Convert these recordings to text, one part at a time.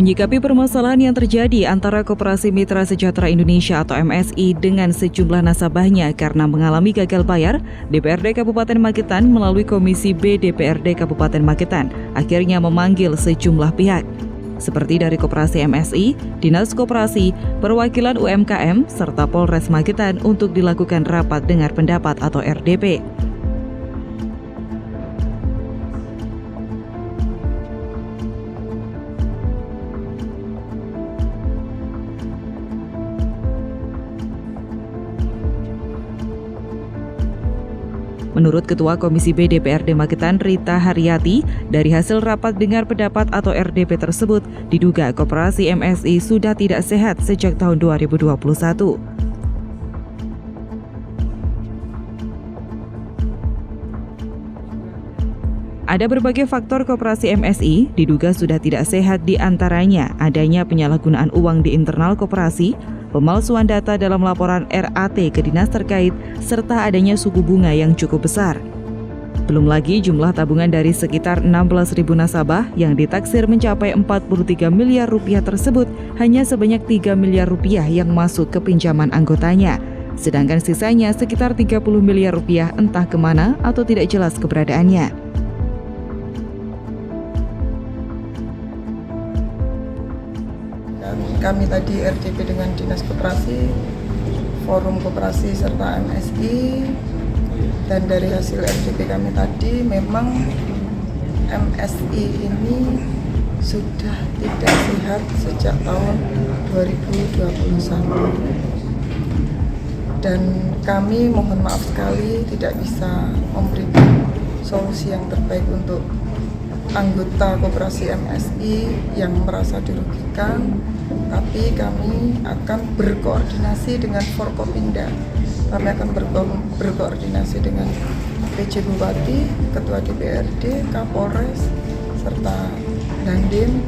Menyikapi permasalahan yang terjadi antara Koperasi Mitra Sejahtera Indonesia atau MSI dengan sejumlah nasabahnya karena mengalami gagal bayar, DPRD Kabupaten Magetan melalui Komisi B DPRD Kabupaten Magetan akhirnya memanggil sejumlah pihak. Seperti dari Koperasi MSI, Dinas Koperasi, Perwakilan UMKM, serta Polres Magetan untuk dilakukan rapat dengar pendapat atau RDP. Menurut Ketua Komisi B DPRD Magetan Rita Haryati, dari hasil rapat dengar pendapat atau RDP tersebut, diduga Koperasi MSI sudah tidak sehat sejak tahun 2021. Ada berbagai faktor Koperasi MSI diduga sudah tidak sehat, di antaranya adanya penyalahgunaan uang di internal koperasi, pemalsuan data dalam laporan RAT ke dinas terkait, serta adanya suku bunga yang cukup besar. Belum lagi jumlah tabungan dari sekitar 16.000 nasabah yang ditaksir mencapai 43 miliar rupiah tersebut hanya sebanyak 3 miliar rupiah yang masuk ke pinjaman anggotanya. Sedangkan sisanya sekitar 30 miliar rupiah entah kemana atau tidak jelas keberadaannya. Kami tadi RDP dengan Dinas Koperasi, Forum Koperasi serta MSI, dan dari hasil RDP kami tadi memang MSI ini sudah tidak sehat sejak tahun 2021 dan kami mohon maaf sekali tidak bisa memberikan solusi yang terbaik untuk anggota Koperasi MSI yang merasa dirugikan, tapi kami akan berkoordinasi dengan Forkopimda. Kami akan berkoordinasi dengan PJ Bupati, Ketua DPRD, Kapolres, serta Dandim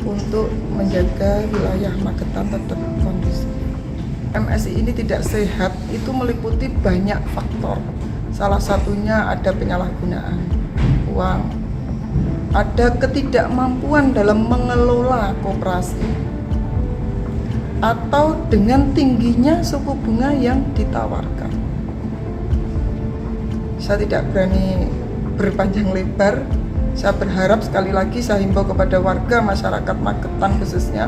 untuk menjaga wilayah Magetan tetap kondusif. MSI ini tidak sehat itu meliputi banyak faktor. Salah satunya ada penyalahgunaan uang, ada ketidakmampuan dalam mengelola koperasi, atau dengan tingginya suku bunga yang ditawarkan. Saya tidak berani berpanjang lebar. Saya berharap sekali lagi saya himbau kepada warga masyarakat Magetan khususnya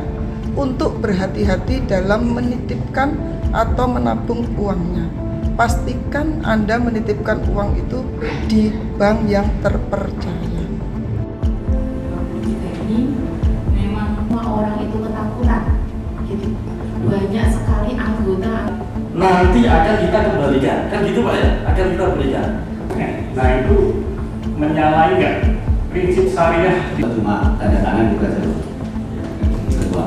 untuk berhati-hati dalam menitipkan atau menabung uangnya. Pastikan Anda menitipkan uang itu di bank yang terpercaya. Memang orang itu ketakutan. Banyak sekali anggota. Nanti akan kita kembalikan, kan gitu Pak ya? Akan kita berikan. Nah itu menyalahi nggak prinsip syariah? Cuma tanda tangan juga kedua.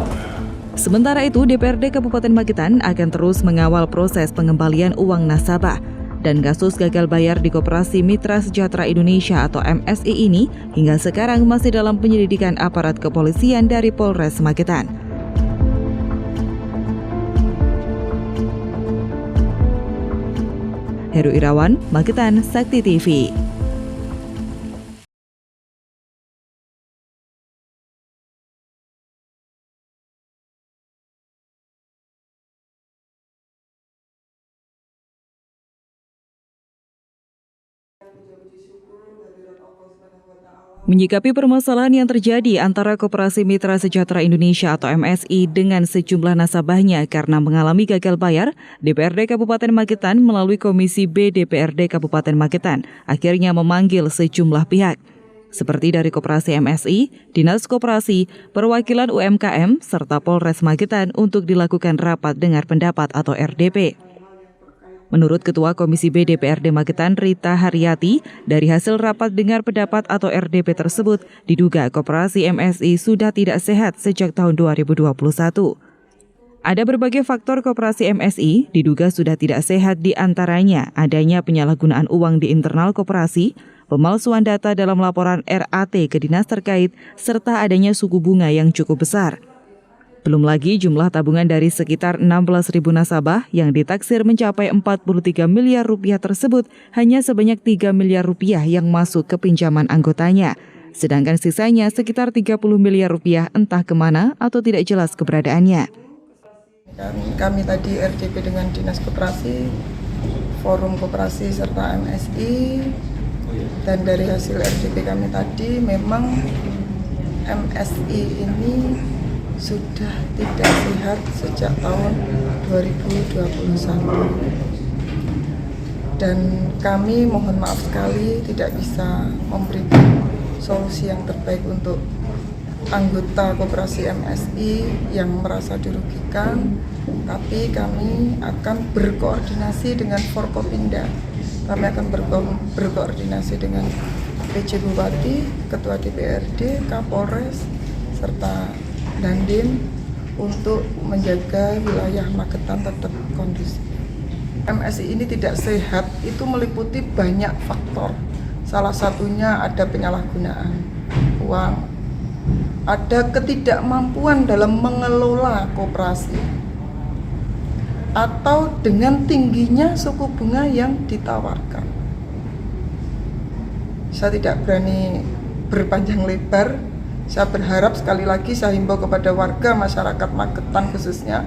Sementara itu, DPRD Kabupaten Magetan akan terus mengawal proses pengembalian uang nasabah dan kasus gagal bayar di Koperasi Mitra Sejahtera Indonesia atau MSI ini hingga sekarang masih dalam penyelidikan aparat kepolisian dari Polres Magetan. Heru Irawan, Magetan, Sakti TV. Menyikapi permasalahan yang terjadi antara Koperasi Mitra Sejahtera Indonesia atau MSI dengan sejumlah nasabahnya karena mengalami gagal bayar, DPRD Kabupaten Magetan melalui Komisi B DPRD Kabupaten Magetan akhirnya memanggil sejumlah pihak. Seperti dari Koperasi MSI, Dinas Koperasi, Perwakilan UMKM, serta Polres Magetan untuk dilakukan rapat dengar pendapat atau RDP. Menurut Ketua Komisi B DPRD Magetan Rita Haryati, dari hasil rapat dengar pendapat atau RDP tersebut, diduga Koperasi MSI sudah tidak sehat sejak tahun 2021. Ada berbagai faktor Koperasi MSI diduga sudah tidak sehat, di antaranya adanya penyalahgunaan uang di internal koperasi, pemalsuan data dalam laporan RAT ke dinas terkait, serta adanya suku bunga yang cukup besar. Belum lagi jumlah tabungan dari sekitar 16.000 nasabah yang ditaksir mencapai 43 miliar rupiah tersebut hanya sebanyak 3 miliar rupiah yang masuk ke pinjaman anggotanya. sedangkan sisanya sekitar 30 miliar rupiah entah kemana atau tidak jelas keberadaannya. Kami tadi RDP dengan Dinas Koperasi, Forum Koperasi serta MSI, dan dari hasil RDP kami tadi memang MSI ini sudah tidak sehat sejak tahun 2021. Dan kami mohon maaf sekali tidak bisa memberikan solusi yang terbaik untuk anggota koperasi MSI yang merasa dirugikan, tapi kami akan berkoordinasi dengan Forkopimda. Kami akan berkoordinasi dengan PJ Bupati, Ketua DPRD, Kapolres, serta Dandim untuk menjaga wilayah Magetan tetap kondusif. MSI ini tidak sehat itu meliputi banyak faktor. Salah satunya ada penyalahgunaan uang, ada ketidakmampuan dalam mengelola koperasi, atau dengan tingginya suku bunga yang ditawarkan. Saya tidak berani berpanjang lebar. Saya berharap sekali lagi saya himbau kepada warga masyarakat Magetan khususnya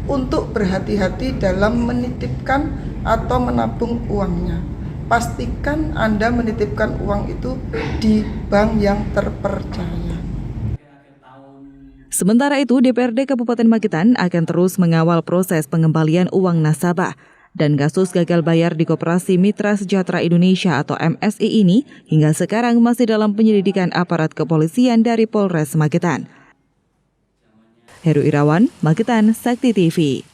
untuk berhati-hati dalam menitipkan atau menabung uangnya. Pastikan Anda menitipkan uang itu di bank yang terpercaya. Sementara itu, DPRD Kabupaten Magetan akan terus mengawal proses pengembalian uang nasabah dan kasus gagal bayar di Koperasi Mitra Sejahtera Indonesia atau MSI ini hingga sekarang masih dalam penyelidikan aparat kepolisian dari Polres Magetan. Heru Irawan, Magetan, Sakti TV.